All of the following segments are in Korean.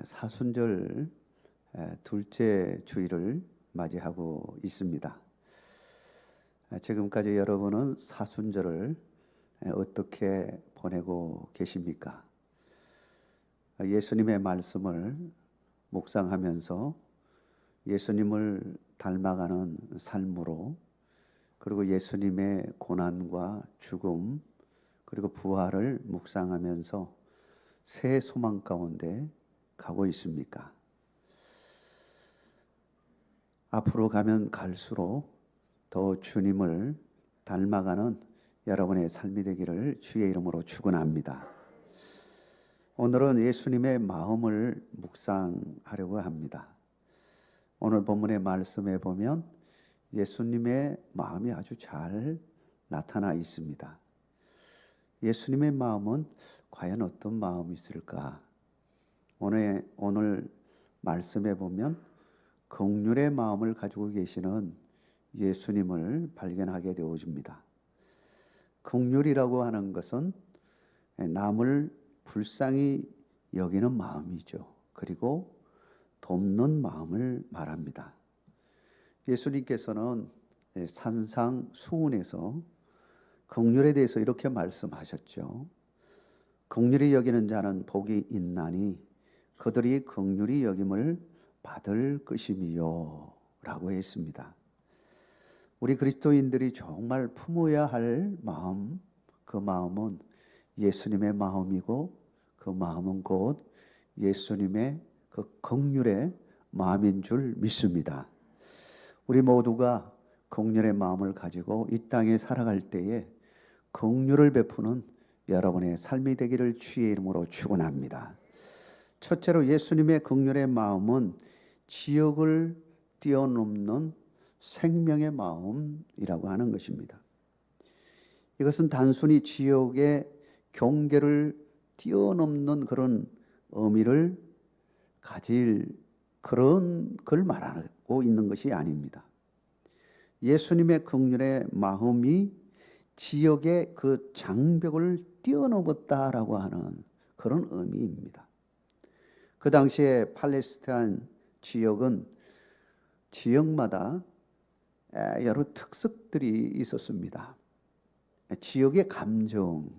사순절 둘째 주일을 맞이하고 있습니다. 지금까지 여러분은 사순절을 어떻게 보내고 계십니까? 예수님의 말씀을 묵상하면서 예수님을 닮아가는 삶으로, 그리고 예수님의 고난과 죽음 그리고 부활을 묵상하면서 새 소망 가운데 가고 있습니까? 앞으로 가면 갈수록 더 주님을 닮아가는 여러분의 삶이 되기를 주의 이름으로 축원합니다. 오늘은 예수님의 마음을 묵상하려고 합니다. 오늘 본문의 말씀에 보면 예수님의 마음이 아주 잘 나타나 있습니다. 예수님의 마음은 과연 어떤 마음이 있을까? 오늘 말씀에 보면 긍휼의 마음을 가지고 계시는 예수님을 발견하게 되어집니다. 긍휼이라고 하는 것은 남을 불쌍히 여기는 마음이죠. 그리고 돕는 마음을 말합니다. 예수님께서는 산상수훈에서 긍휼에 대해서 이렇게 말씀하셨죠. 긍휼히 여기는 자는 복이 있나니 그들이 긍휼히 여김을 받을 것임이요 라고 했습니다. 우리 그리스도인들이 정말 품어야 할 마음, 그 마음은 예수님의 마음이고, 그 마음은 곧 예수님의 그 긍휼의 마음인 줄 믿습니다. 우리 모두가 긍휼의 마음을 가지고 이 땅에 살아갈 때에 긍휼을 베푸는 여러분의 삶이 되기를 주의 이름으로 축원합니다. 첫째로 예수님의 긍휼의 마음은 지역을 뛰어넘는 생명의 마음이라고 하는 것입니다. 이것은 단순히 지역의 경계를 뛰어넘는 그런 의미를 가질 그런 걸 말하고 있는 것이 아닙니다. 예수님의 긍휼의 마음이 지역의 그 장벽을 뛰어넘었다라고 하는 그런 의미입니다. 그 당시에 팔레스타인 지역은 지역마다 여러 특색들이 있었습니다. 지역의 감정,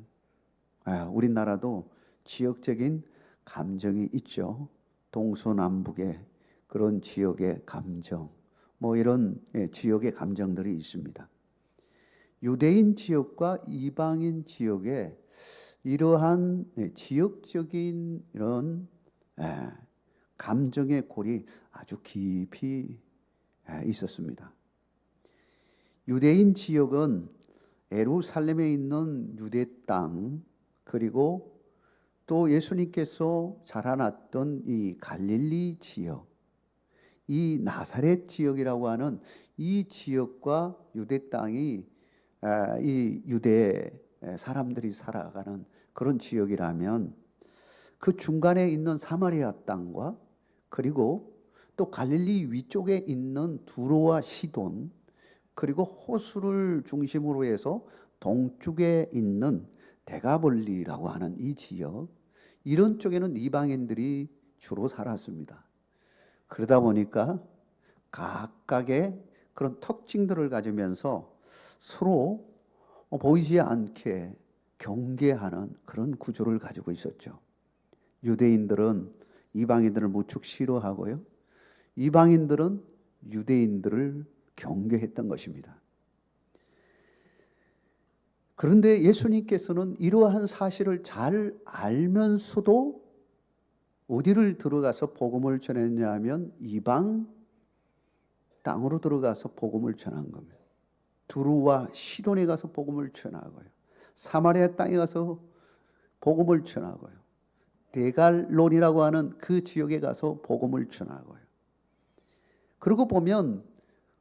우리나라도 지역적인 감정이 있죠. 동서남북의 그런 지역의 감정, 이런 지역의 감정들이 있습니다. 유대인 지역과 이방인 지역에 이러한 지역적인 이런 감정의 골이 아주 깊이 있었습니다. 유대인 지역은 예루살렘에 있는 유대 땅, 그리고 또 예수님께서 자라났던 이 갈릴리 지역, 이 나사렛 지역이라고 하는 이 지역과 유대 땅이 이 유대 사람들이 살아가는 그런 지역이라면, 그 중간에 있는 사마리아 땅과 그리고 또 갈릴리 위쪽에 있는 두로와 시돈, 그리고 호수를 중심으로 해서 동쪽에 있는 데가볼리라고 하는 이 지역, 이런 쪽에는 이방인들이 주로 살았습니다. 그러다 보니까 각각의 그런 특징들을 가지면서 서로 보이지 않게 경계하는 그런 구조를 가지고 있었죠. 유대인들은 이방인들을 무척 싫어하고요, 이방인들은 유대인들을 경계했던 것입니다. 그런데 예수님께서는 이러한 사실을 잘 알면서도 어디를 들어가서 복음을 전했냐 하면 이방 땅으로 들어가서 복음을 전한 겁니다. 두루와 시돈에 가서 복음을 전하고요, 사마리아 땅에 가서 복음을 전하고요, 데갈론이라고 하는 그 지역에 가서 복음을 전하고요. 그러고 보면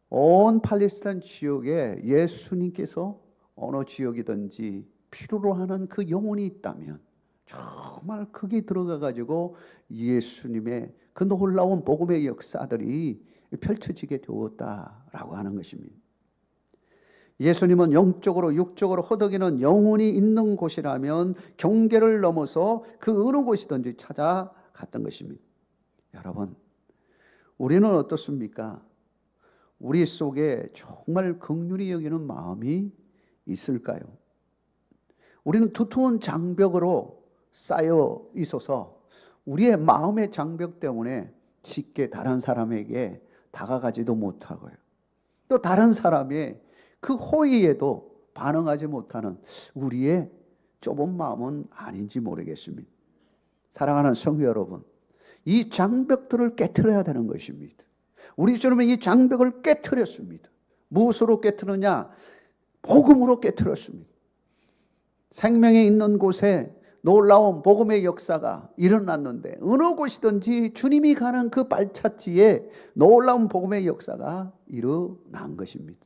온 팔레스타인 지역에 예수님께서 어느 지역이든지 필요로 하는 그 영혼이 있다면 정말 거기에 들어가 가지고 예수님의 그 놀라운 복음의 역사들이 펼쳐지게 되었다라고 하는 것입니다. 예수님은 영적으로 육적으로 허덕이는 영혼이 있는 곳이라면 경계를 넘어서 그 어느 곳이든지 찾아갔던 것입니다. 여러분, 우리는 어떻습니까? 우리 속에 정말 긍휼히 여기는 마음이 있을까요? 우리는 두터운 장벽으로 쌓여 있어서 우리의 마음의 장벽 때문에 쉽게 다른 사람에게 다가가지도 못하고요. 또 다른 사람의 그 호의에도 반응하지 못하는 우리의 좁은 마음은 아닌지 모르겠습니다. 사랑하는 성도 여러분, 이 장벽들을 깨트려야 되는 것입니다. 우리 주님은 이 장벽을 깨트렸습니다. 무엇으로 깨트느냐? 복음으로 깨트렸습니다. 생명이 있는 곳에 놀라운 복음의 역사가 일어났는데 어느 곳이든지 주님이 가는 그 발자취에 놀라운 복음의 역사가 일어난 것입니다.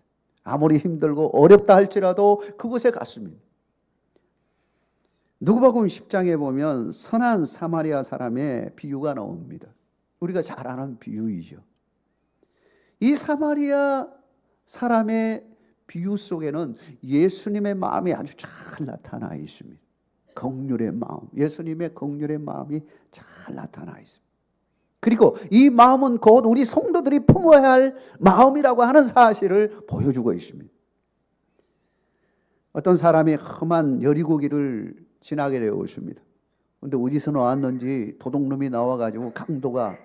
아무리 힘들고 어렵다 할지라도 그곳에 갔습니다. 누가복음 10장에 보면 선한 사마리아 사람의 비유가 나옵니다. 우리가 잘 아는 비유이죠. 이 사마리아 사람의 비유 속에는 예수님의 마음이 아주 잘 나타나 있습니다. 긍휼의 마음, 예수님의 긍휼의 마음이 잘 나타나 있습니다. 그리고 이 마음은 곧 우리 성도들이 품어야 할 마음이라고 하는 사실을 보여주고 있습니다. 어떤 사람이 험한 여리고길을 지나게 되었습니다. 그런데 어디서 나왔는지 도둑놈이 나와가지고 강도가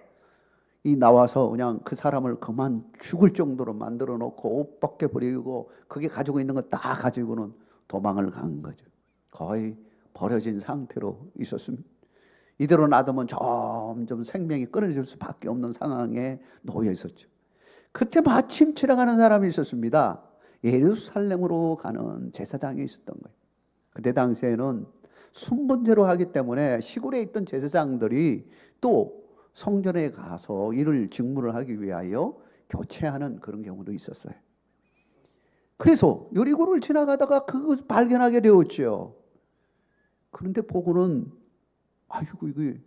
나와서 그냥 그 사람을 그만 죽을 정도로 만들어 놓고 옷 벗겨버리고 그게 가지고 있는 거 다 가지고는 도망을 간 거죠. 거의 버려진 상태로 있었습니다. 이대로 놔두면 점점 생명이 끊어질 수밖에 없는 상황에 놓여 있었죠. 그때 마침 지나가는 사람이 있었습니다. 예루살렘으로 가는 제사장이 있었던 거예요. 그때 당시에는 순번제로 하기 때문에 시골에 있던 제사장들이 또 성전에 가서 일을 직무를 하기 위하여 교체하는 그런 경우도 있었어요. 그래서 여리고를 지나가다가 그것을 발견하게 되었죠. 그런데 보고는 아이고 이게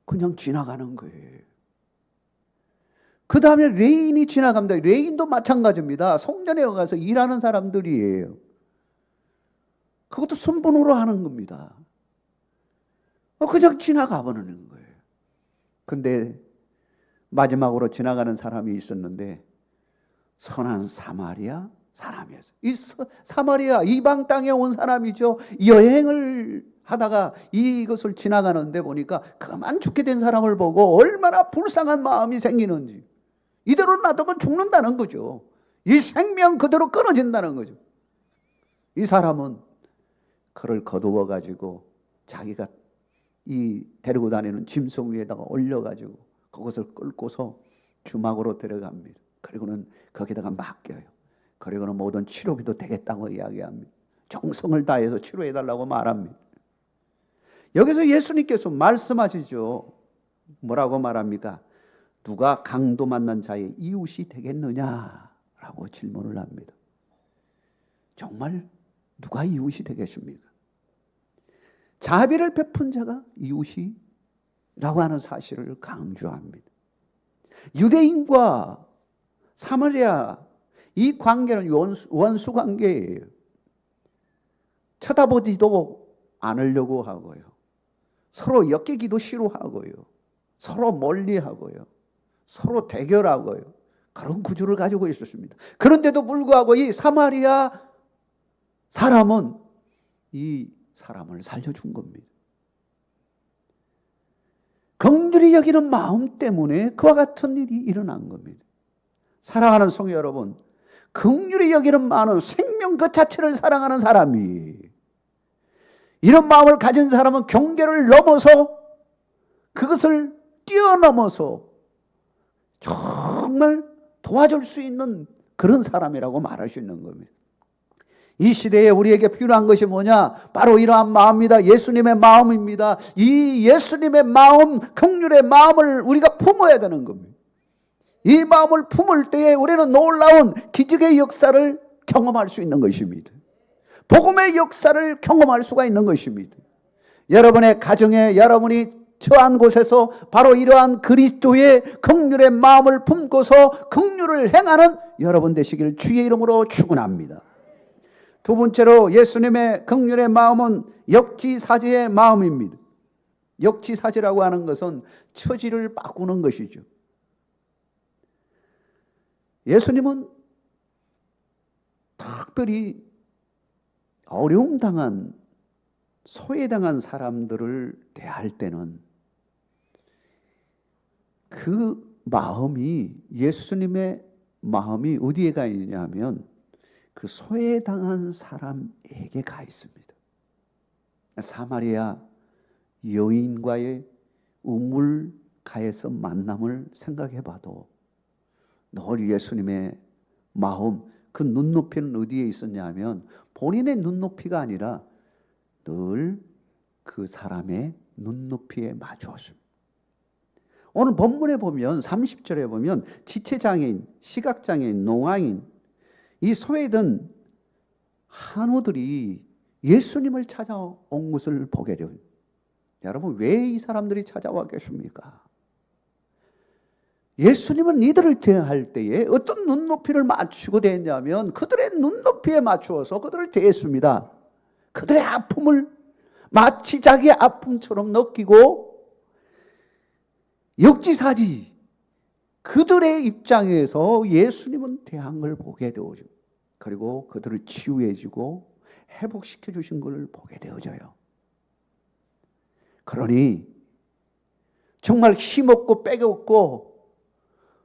그냥 지나가는 거예요. 그 다음에 레인이 지나갑니다. 레인도 마찬가지입니다. 성전에 가서 일하는 사람들이에요. 그것도 순번으로 하는 겁니다. 그냥 지나가 버리는 거예요. 근데 마지막으로 지나가는 사람이 있었는데 선한 사마리아 사람이었어요. 이 사마리아 이방 땅에 온 사람이죠. 여행을 하다가 이것을 지나가는데 보니까 그만 죽게 된 사람을 보고 얼마나 불쌍한 마음이 생기는지. 이대로 놔두면 죽는다는 거죠. 이 생명 그대로 끊어진다는 거죠. 이 사람은 그를 거두어 가지고 자기가 이 데리고 다니는 짐승 위에다가 올려가지고 그것을 끌고서 주막으로 데려갑니다. 그리고는 거기다가 맡겨요. 그리고는 모든 치료비도 되겠다고 이야기합니다. 정성을 다해서 치료해달라고 말합니다. 여기서 예수님께서 말씀하시죠. 뭐라고 말합니까? 누가 강도 만난 자의 이웃이 되겠느냐라고 질문을 합니다. 정말 누가 이웃이 되겠습니까? 자비를 베푼 자가 이웃이라고 하는 사실을 강조합니다. 유대인과 사마리아 이 관계는 원수 관계예요. 쳐다보지도 않으려고 하고요. 서로 엮이기도 싫어하고요. 서로 멀리하고요. 서로 대결하고요. 그런 구조를 가지고 있었습니다. 그런데도 불구하고 이 사마리아 사람은 이 사람을 살려준 겁니다. 긍휼히 여기는 마음 때문에 그와 같은 일이 일어난 겁니다. 사랑하는 성도 여러분, 긍휼히 여기는 마음은 생명 그 자체를 사랑하는 사람이, 이런 마음을 가진 사람은 경계를 넘어서 그것을 뛰어넘어서 정말 도와줄 수 있는 그런 사람이라고 말할 수 있는 겁니다. 이 시대에 우리에게 필요한 것이 뭐냐? 바로 이러한 마음입니다. 예수님의 마음입니다. 이 예수님의 마음, 긍휼의 마음을 우리가 품어야 되는 겁니다. 이 마음을 품을 때에 우리는 놀라운 기적의 역사를 경험할 수 있는 것입니다. 복음의 역사를 경험할 수가 있는 것입니다. 여러분의 가정에, 여러분이 처한 곳에서 바로 이러한 그리스도의 긍휼의 마음을 품고서 긍휼을 행하는 여러분 되시길 주의 이름으로 축원합니다. 두 번째로 예수님의 긍휼의 마음은 역지사지의 마음입니다. 역지사지라고 하는 것은 처지를 바꾸는 것이죠. 예수님은 특별히 어려움 당한, 소외당한 사람들을 대할 때는 그 마음이, 예수님의 마음이 어디에 가 있냐면 그 소외당한 사람에게 가 있습니다. 사마리아 여인과의 우물가에서 만남을 생각해 봐도 늘 예수님의 마음, 그 눈높이는 어디에 있었냐 하면 본인의 눈높이가 아니라 늘 그 사람의 눈높이에 맞추었습니다. 오늘 본문에 보면 30절에 보면 지체장애인, 시각장애인, 농아인, 이 소외된 한우들이 예수님을 찾아온 것을 보게 돼요. 여러분, 왜 이 사람들이 찾아왔겠습니까? 예수님은 이들을 대할 때에 어떤 눈높이를 맞추고 대했냐면 그들의 눈높이에 맞추어서 그들을 대했습니다. 그들의 아픔을 마치 자기의 아픔처럼 느끼고 역지사지 그들의 입장에서 예수님은 대한 걸 보게 되어져. 그리고 그들을 치유해 주고 회복시켜 주신 걸 보게 되어져요. 그러니 정말 힘없고 빼없고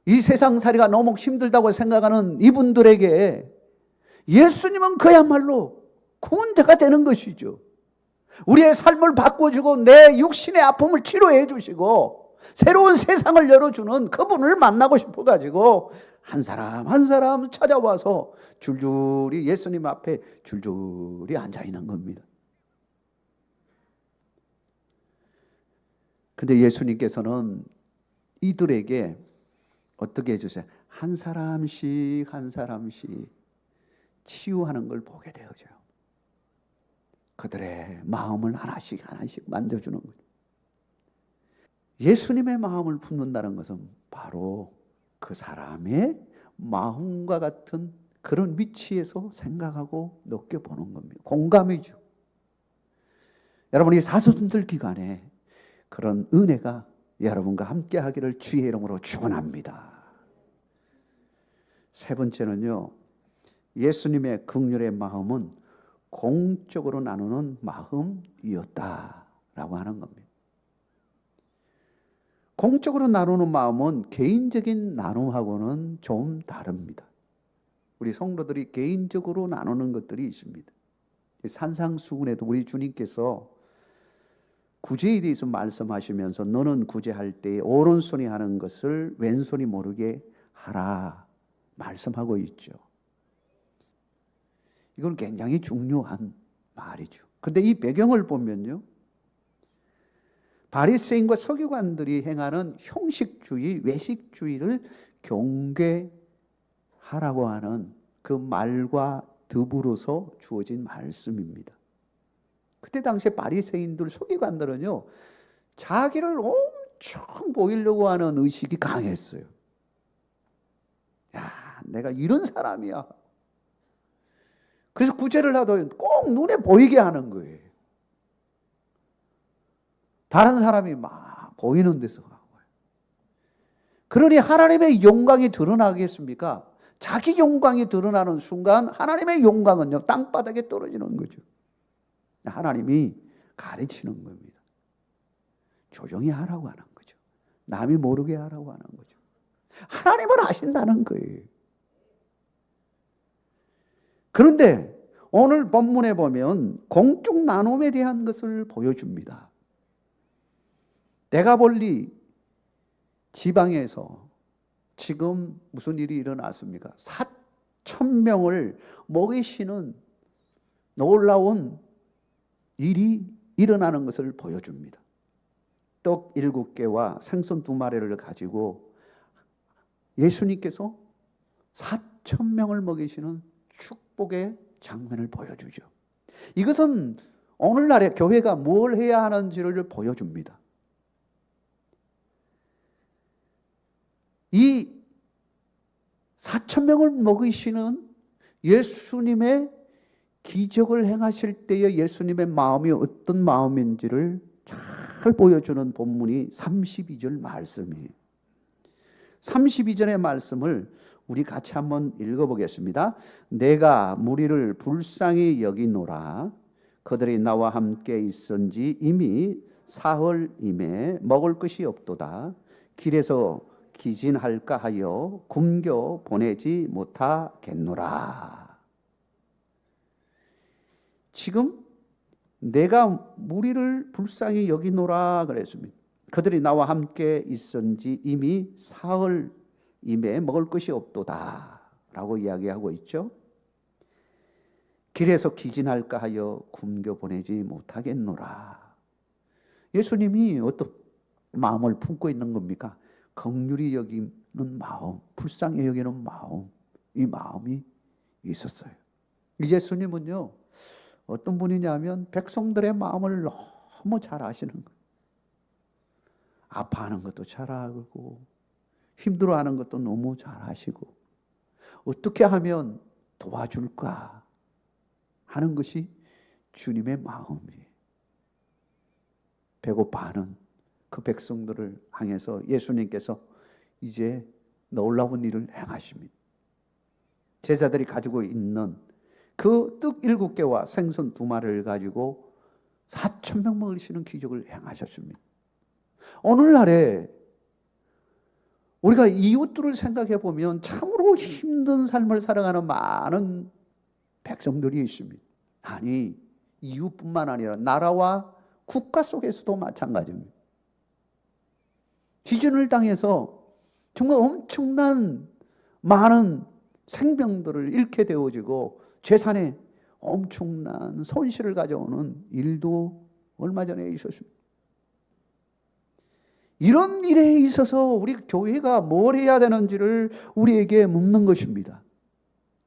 이 세상살이가 너무 힘들다고 생각하는 이분들에게 예수님은 그야말로 구원자가 되는 것이죠. 우리의 삶을 바꿔주고 내 육신의 아픔을 치료해 주시고 새로운 세상을 열어주는 그분을 만나고 싶어가지고 한 사람 한 사람 찾아와서 줄줄이 예수님 앞에 줄줄이 앉아있는 겁니다. 근데 예수님께서는 이들에게 어떻게 해주세요? 한 사람씩 한 사람씩 치유하는 걸 보게 되어져요. 그들의 마음을 하나씩 하나씩 만져주는 거죠. 예수님의 마음을 품는다는 것은 바로 그 사람의 마음과 같은 그런 위치에서 생각하고 느껴보는 겁니다. 공감이죠. 여러분, 이 사순절 기간에 그런 은혜가 여러분과 함께 하기를 주의 이름으로 축원합니다. 세 번째는요, 예수님의 긍휼의 마음은 공적으로 나누는 마음이었다라고 하는 겁니다. 공적으로 나누는 마음은 개인적인 나눔하고는 좀 다릅니다. 우리 성도들이 개인적으로 나누는 것들이 있습니다. 산상수훈에도 우리 주님께서 구제에 대해서 말씀하시면서 너는 구제할 때 오른손이 하는 것을 왼손이 모르게 하라 말씀하고 있죠. 이건 굉장히 중요한 말이죠. 근데 이 배경을 보면요, 바리새인과 서기관들이 행하는 형식주의, 외식주의를 경계하라고 하는 그 말과 더불어서 주어진 말씀입니다. 그때 당시에 바리새인들, 서기관들은요, 자기를 엄청 보이려고 하는 의식이 강했어요. 야, 내가 이런 사람이야. 그래서 구제를 하도 꼭 눈에 보이게 하는 거예요. 다른 사람이 막 보이는 데서 가고. 그러니 하나님의 영광이 드러나겠습니까? 자기 영광이 드러나는 순간 하나님의 영광은요, 땅바닥에 떨어지는 거죠. 하나님이 가르치는 겁니다. 조용히 하라고 하는 거죠. 남이 모르게 하라고 하는 거죠. 하나님은 아신다는 거예요. 그런데 오늘 본문에 보면 공적 나눔에 대한 것을 보여줍니다. 내가 볼리 지방에서 지금 무슨 일이 일어났습니까? 4,000명을 먹이시는 놀라운 일이 일어나는 것을 보여줍니다. 떡 7개와 생선 2마리를 가지고 예수님께서 4,000명을 먹이시는 축복의 장면을 보여주죠. 이것은 오늘날의 교회가 뭘 해야 하는지를 보여줍니다. 이 4,000명을 먹이시는 예수님의 기적을 행하실 때의 예수님의 마음이 어떤 마음인지를 잘 잘 보여주는 본문이 32절 말씀이에요. 32절의 말씀을 우리 같이 한번 읽어보겠습니다. 내가 무리를 불쌍히 여기노라. 그들이 나와 함께 있은지 이미 사흘임에 먹을 것이 없도다. 길에서 기진할까 하여 굶겨 보내지 못하겠노라. 지금 내가 무리를 불쌍히 여기노라 그랬습니다. 그들이 나와 함께 있은지 이미 사흘임에 먹을 것이 없도다 라고 이야기하고 있죠. 길에서 기진할까 하여 굶겨 보내지 못하겠노라. 예수님이 어떤 마음을 품고 있는 겁니까? 긍휼히 여기는 마음, 불쌍히 여기는 마음, 이 마음이 있었어요. 예수님은요, 어떤 분이냐면 백성들의 마음을 너무 잘 아시는 거예요. 아파하는 것도 잘 알고 힘들어하는 것도 너무 잘 아시고 어떻게 하면 도와줄까 하는 것이 주님의 마음이에요. 배고파하는 그 백성들을 향해서 예수님께서 이제 놀라운 일을 행하십니다. 제자들이 가지고 있는 그 떡 7개와 생선 2마리를 가지고 4,000명 먹이시는 기적을 행하셨습니다. 오늘날에 우리가 이웃들을 생각해 보면 참으로 힘든 삶을 살아가는 많은 백성들이 있습니다. 아니, 이웃뿐만 아니라 나라와 국가 속에서도 마찬가지입니다. 지진을 당해서 정말 엄청난 많은 생명들을 잃게 되어지고 재산에 엄청난 손실을 가져오는 일도 얼마 전에 있었습니다. 이런 일에 있어서 우리 교회가 뭘 해야 되는지를 우리에게 묻는 것입니다.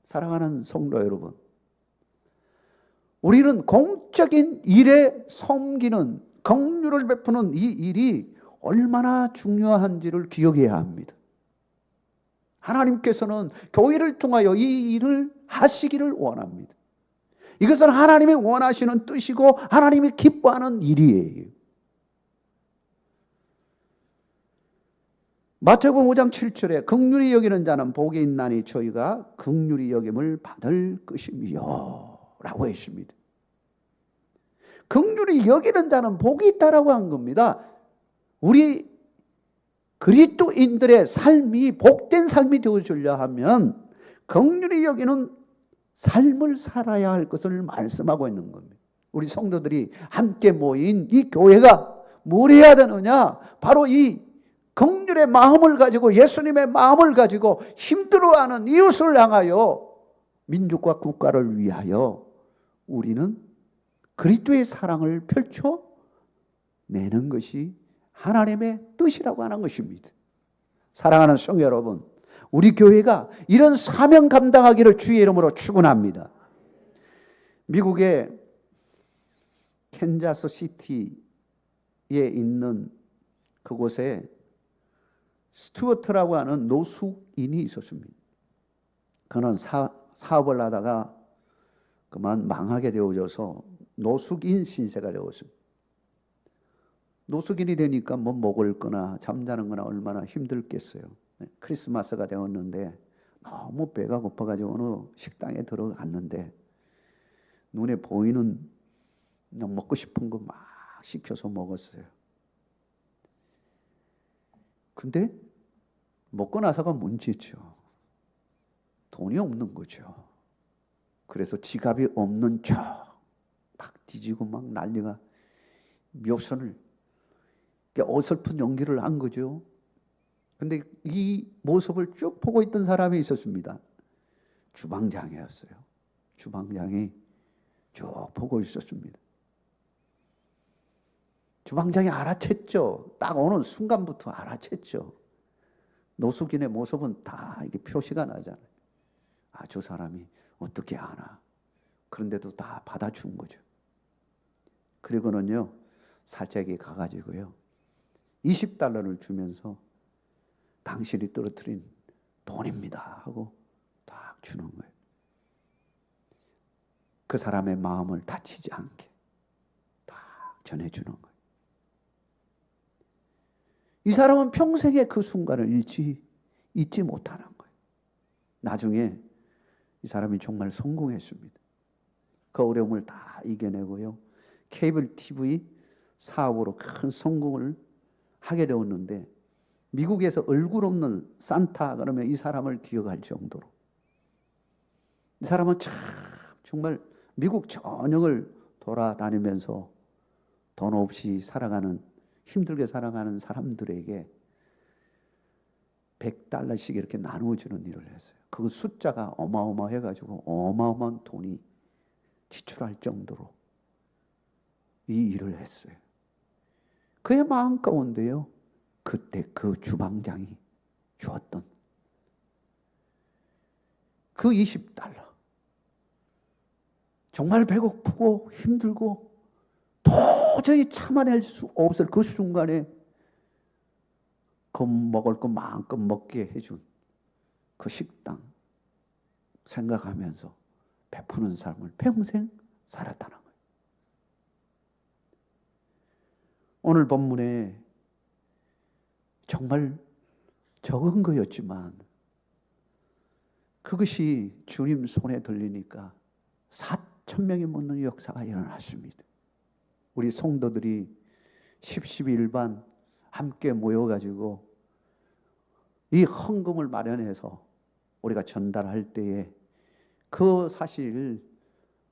사랑하는 성도 여러분, 우리는 공적인 일에 섬기는 긍휼을 베푸는 이 일이 얼마나 중요한지를 기억해야 합니다. 하나님께서는 교회를 통하여 이 일을 하시기를 원합니다. 이것은 하나님이 원하시는 뜻이고 하나님이 기뻐하는 일이에요. 마태복음 5장 7절에 긍휼히 여기는 자는 복이 있나니 저희가 긍휼히 여김을 받을 것이며 라고 했습니다. 긍휼히 여기는 자는 복이 있다라고 한 겁니다. 우리 그리스도인들의 삶이 복된 삶이 되어주려 하면 긍휼히 여기는 삶을 살아야 할 것을 말씀하고 있는 겁니다. 우리 성도들이 함께 모인 이 교회가 뭘 해야 되느냐? 바로 이 긍휼의 마음을 가지고 예수님의 마음을 가지고 힘들어하는 이웃을 향하여 민족과 국가를 위하여 우리는 그리스도의 사랑을 펼쳐내는 것이 하나님의 뜻이라고 하는 것입니다. 사랑하는 성도 여러분, 우리 교회가 이런 사명 감당하기를 주의 이름으로 축원합니다. 미국의 캔자스 시티에 있는 그곳에 스튜어트라고 하는 노숙인이 있었습니다. 그는 사업을 하다가 그만 망하게 되어져서 노숙인 신세가 되었습니다. 노숙인이 되니까 뭐 먹을 거나 잠자는 거나 얼마나 힘들겠어요. 크리스마스가 되었는데 너무 배가 고파가지고 어느 식당에 들어갔는데 눈에 보이는 그냥 먹고 싶은 거 막 시켜서 먹었어요. 근데 먹고 나서가 문제죠. 돈이 없는 거죠. 그래서 지갑이 없는 척 막 뒤지고 막 난리가 묘선을 어설픈 연기를 한 거죠. 근데 이 모습을 쭉 보고 있던 사람이 있었습니다. 주방장이었어요. 주방장이 쭉 보고 있었습니다. 주방장이 알아챘죠. 딱 어느 순간부터 알아챘죠. 노숙인의 모습은 다 이게 표시가 나잖아요. 아, 저 사람이 어떻게 아나. 그런데도 다 받아준 거죠. 그리고는요, 살짝이 가가지고요, $20를 주면서 당신이 떨어뜨린 돈입니다 하고 딱 주는 거예요. 그 사람의 마음을 다치지 않게 딱 전해주는 거예요. 이 사람은 평생에 그 순간을 잊지 못하는 거예요. 나중에 이 사람이 정말 성공했습니다. 그 어려움을 다 이겨내고요. 케이블 TV 사업으로 큰 성공을 하게 되었는데, 미국에서 얼굴 없는 산타 그러면 이 사람을 기억할 정도로, 이 사람은 참 정말 미국 전역을 돌아다니면서 돈 없이 살아가는, 힘들게 살아가는 사람들에게 $100씩 이렇게 나누어주는 일을 했어요. 그 숫자가 어마어마해가지고 어마어마한 돈이 지출할 정도로 이 일을 했어요. 그의 마음 가운데요, 그때 그 주방장이 주었던 그 $20, 정말 배고프고 힘들고 도저히 참아낼 수 없을 그 순간에 그 먹을 거 마음껏 먹게 해준 그 식당 생각하면서 베푸는 삶을 평생 살았다는 거예요. 오늘 본문에 정말 적은 거였지만 그것이 주님 손에 들리니까 4,000명이 묻는 역사가 일어났습니다. 우리 성도들이 10.11반 함께 모여가지고 이 헌금을 마련해서 우리가 전달할 때에 그 사실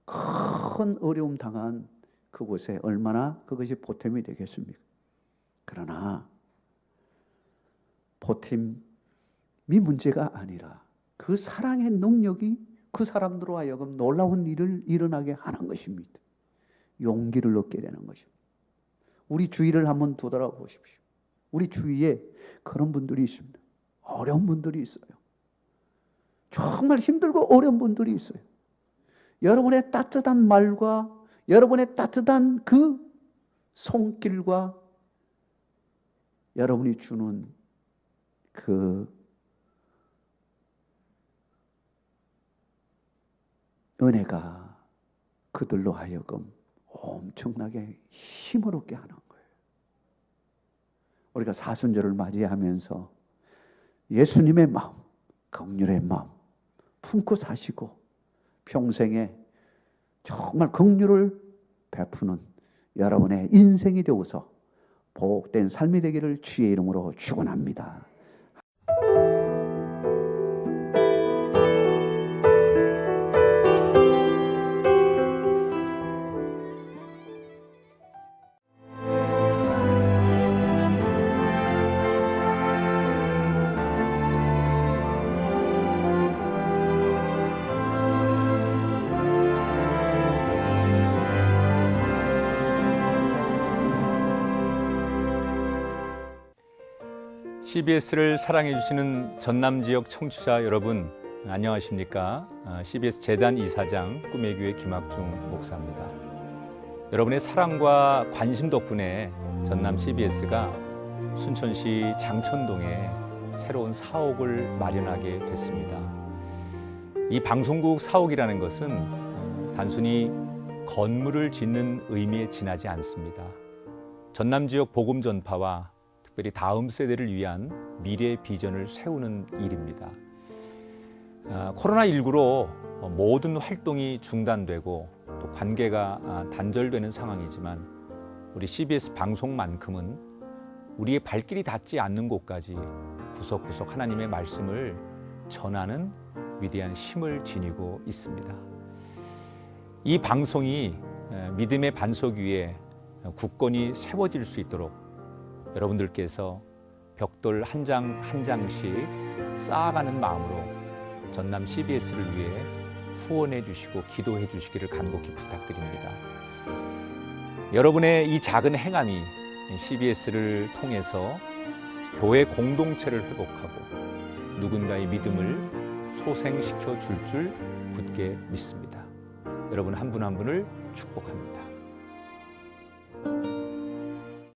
큰 어려움 당한 그곳에 얼마나 그것이 보탬이 되겠습니까? 그러나 보탬이 문제가 아니라 그 사랑의 능력이 그 사람들로 하여금 놀라운 일을 일어나게 하는 것입니다. 용기를 얻게 되는 것입니다. 우리 주위를 한번 되돌아보십시오. 우리 주위에 그런 분들이 있습니다. 어려운 분들이 있어요. 정말 힘들고 어려운 분들이 있어요. 여러분의 따뜻한 말과 여러분의 따뜻한 그 손길과 여러분이 주는 그 은혜가 그들로 하여금 엄청나게 힘을 얻게 하는 거예요. 우리가 사순절을 맞이하면서 예수님의 마음, 긍휼의 마음 품고 사시고 평생에 정말 긍휼을 베푸는 여러분의 인생이 되어서 복된 삶이 되기를 주의 이름으로 축원합니다. CBS를 사랑해 주시는 전남 지역 청취자 여러분, 안녕하십니까? CBS 재단 이사장 꿈의 교회 김학중 목사입니다. 여러분의 사랑과 관심 덕분에 전남 CBS가 순천시 장천동에 새로운 사옥을 마련하게 됐습니다. 이 방송국 사옥이라는 것은 단순히 건물을 짓는 의미에 지나지 않습니다. 전남 지역 복음 전파와 특별히 다음 세대를 위한 미래 비전을 세우는 일입니다. 코로나19로 모든 활동이 중단되고 또 관계가 단절되는 상황이지만 우리 CBS 방송만큼은 우리의 발길이 닿지 않는 곳까지 구석구석 하나님의 말씀을 전하는 위대한 힘을 지니고 있습니다. 이 방송이 믿음의 반석 위에 굳건히 세워질 수 있도록 여러분들께서 벽돌 한 장 한 장씩 쌓아가는 마음으로 전남 CBS를 위해 후원해 주시고 기도해 주시기를 간곡히 부탁드립니다. 여러분의 이 작은 행함이 CBS를 통해서 교회 공동체를 회복하고 누군가의 믿음을 소생시켜 줄 굳게 믿습니다. 여러분 한 분 한 분을 축복합니다.